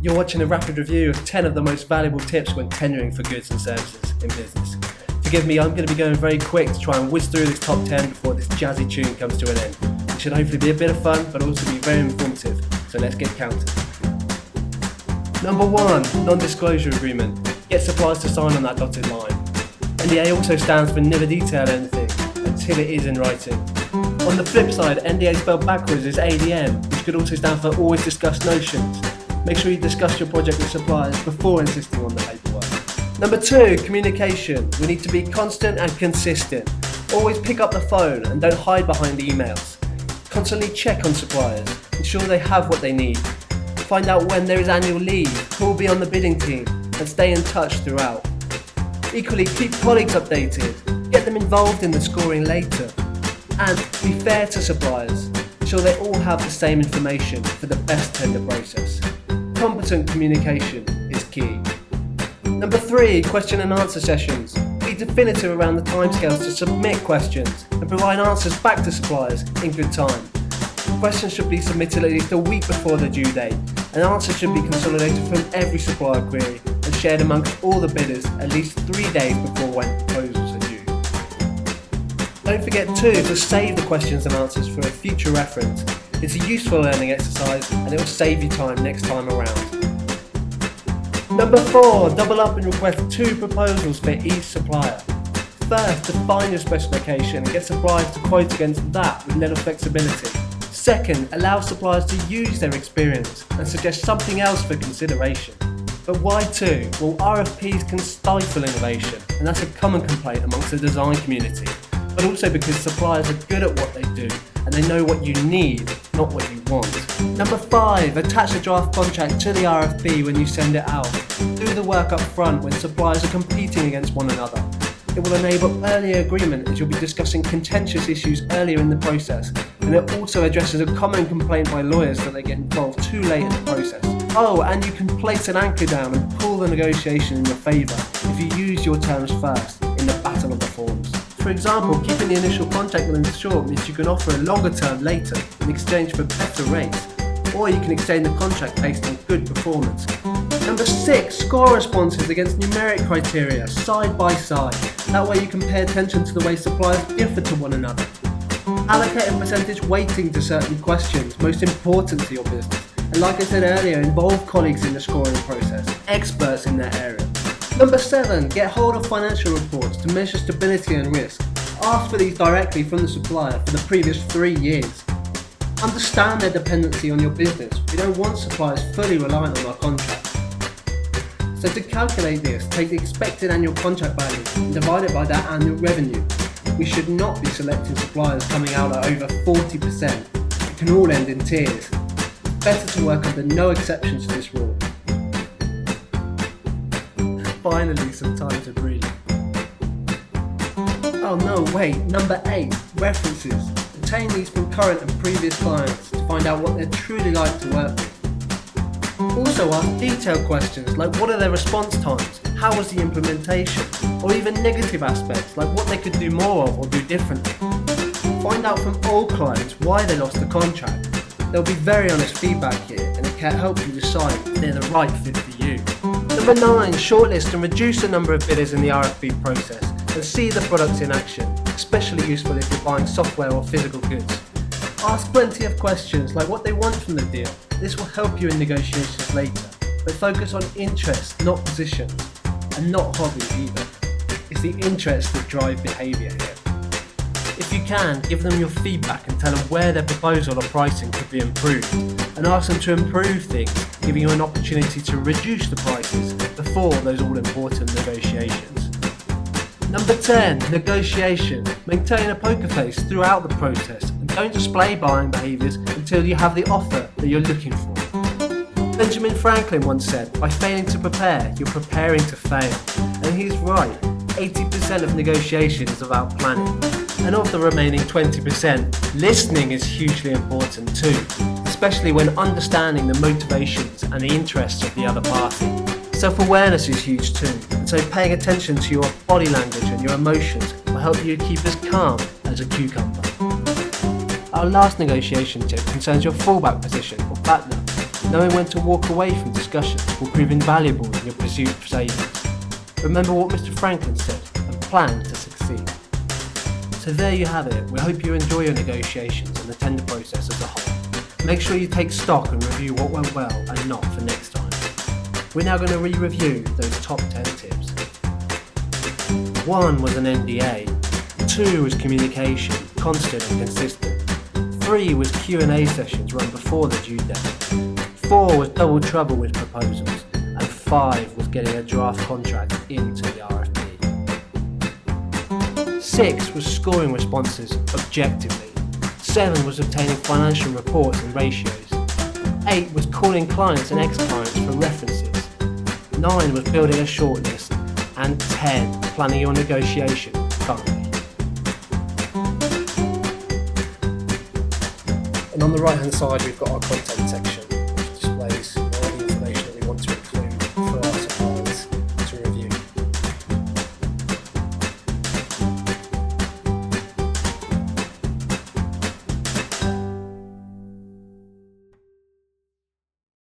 You're watching a rapid review of 10 of the most valuable tips when tendering for goods and services in business. Forgive me, I'm going to be going very quick to try and whiz through this top 10 before this jazzy tune comes to an end. It should hopefully be a bit of fun, but also be very informative, so let's get counted. Number 1, non-disclosure agreement. Get suppliers to sign on that dotted line. NDA also stands for never detail anything until it is in writing. On the flip side, NDA spelled backwards is ADM, which could also stand for always discuss notions. Make sure you discuss your project with suppliers before insisting on the paperwork. Number 2, communication. We need to be constant and consistent. Always pick up the phone and don't hide behind emails. Constantly check on suppliers. Ensure they have what they need. Find out when there is annual leave, who will be on the bidding team, and stay in touch throughout. Equally, keep colleagues updated. Get them involved in the scoring later. And be fair to suppliers. Ensure they all have the same information for the best tender process. Competent communication is key. Number 3, question and answer sessions. Be definitive around the timescales to submit questions and provide answers back to suppliers in good time. Questions should be submitted at least a week before the due date, and answers should be consolidated from every supplier query and shared amongst all the bidders at least 3 days before when proposals are due. Don't forget too to save the questions and answers for a future reference. It's a useful learning exercise and it will save you time next time around. Number 4, double up and request 2 proposals for each supplier. First, define your specification and get suppliers to quote against that with little flexibility. Second, allow suppliers to use their experience and suggest something else for consideration. But why 2? Well, RFPs can stifle innovation, and that's a common complaint amongst the design community, but also because suppliers are good at what they do and they know what you need, not what you want. Number 5, attach a draft contract to the RFP when you send it out. Do the work up front when suppliers are competing against one another. It will enable earlier agreement as you'll be discussing contentious issues earlier in the process, and it also addresses a common complaint by lawyers that they get involved too late in the process. Oh, and you can place an anchor down and pull the negotiation in your favour if you use your terms first in the battle of the forms. For example, keeping the initial contract length short means you can offer a longer term later in exchange for better rates, or you can extend the contract based on good performance. Number 6, score responses against numeric criteria, side by side. That way you can pay attention to the way suppliers differ to one another. Allocate a percentage weighting to certain questions most important to your business. And like I said earlier, involve colleagues in the scoring process, experts in their area. Number 7, get hold of financial reports to measure stability and risk. Ask for these directly from the supplier for the previous 3 years. Understand their dependency on your business. We don't want suppliers fully reliant on our contract. So to calculate this, take the expected annual contract value and divide it by that annual revenue. We should not be selecting suppliers coming out at over 40%. It can all end in tears. Better to work under no exceptions to this rule. Finally, some time to breathe. Oh no, wait, number 8, references. Obtain these from current and previous clients to find out what they're truly like to work with. Also ask detailed questions like what are their response times, how was the implementation, or even negative aspects like what they could do more of or do differently. Find out from all clients why they lost the contract. There'll be very honest feedback here and it can help you decide if they're the right fit for you. Number 9, shortlist and reduce the number of bidders in the RFP process and see the products in action, especially useful if you're buying software or physical goods. Ask plenty of questions like what they want from the deal. This will help you in negotiations later, but focus on interests, not positions, and not hobbies either. It's the interests that drive behaviour here. If you can, give them your feedback and tell them where their proposal or pricing could be improved, and ask them to improve things, giving you an opportunity to reduce the prices before those all-important negotiations. Number 10, negotiation. Maintain a poker face throughout the process and don't display buying behaviours until you have the offer that you're looking for. Benjamin Franklin once said, by failing to prepare, you're preparing to fail. And he's right, 80% of negotiation is about planning. And of the remaining 20%, listening is hugely important too, especially when understanding the motivations and the interests of the other party. Self-awareness is huge too, and so paying attention to your body language and your emotions will help you keep as calm as a cucumber. Our last negotiation tip concerns your fallback position or partner. Knowing when to walk away from discussions will prove invaluable in your pursuit of savings. Remember what Mr. Franklin said, and plan to succeed. So there you have it. We hope you enjoy your negotiations and the tender process as a whole. Make sure you take stock and review what went well and not for next time. We're now going to re-review those top 10 tips. 1 was an NDA. 2 was communication, constant and consistent. 3 was Q&A sessions run before the due date. 4 was double trouble with proposals. And 5 was getting a draft contract into the RFP. 6 was scoring responses objectively. 7 was obtaining financial reports and ratios. 8 was calling clients and ex-clients for references. 9 was building a shortlist. And 10, planning your negotiation thoroughly. And on the right hand side we've got our content section.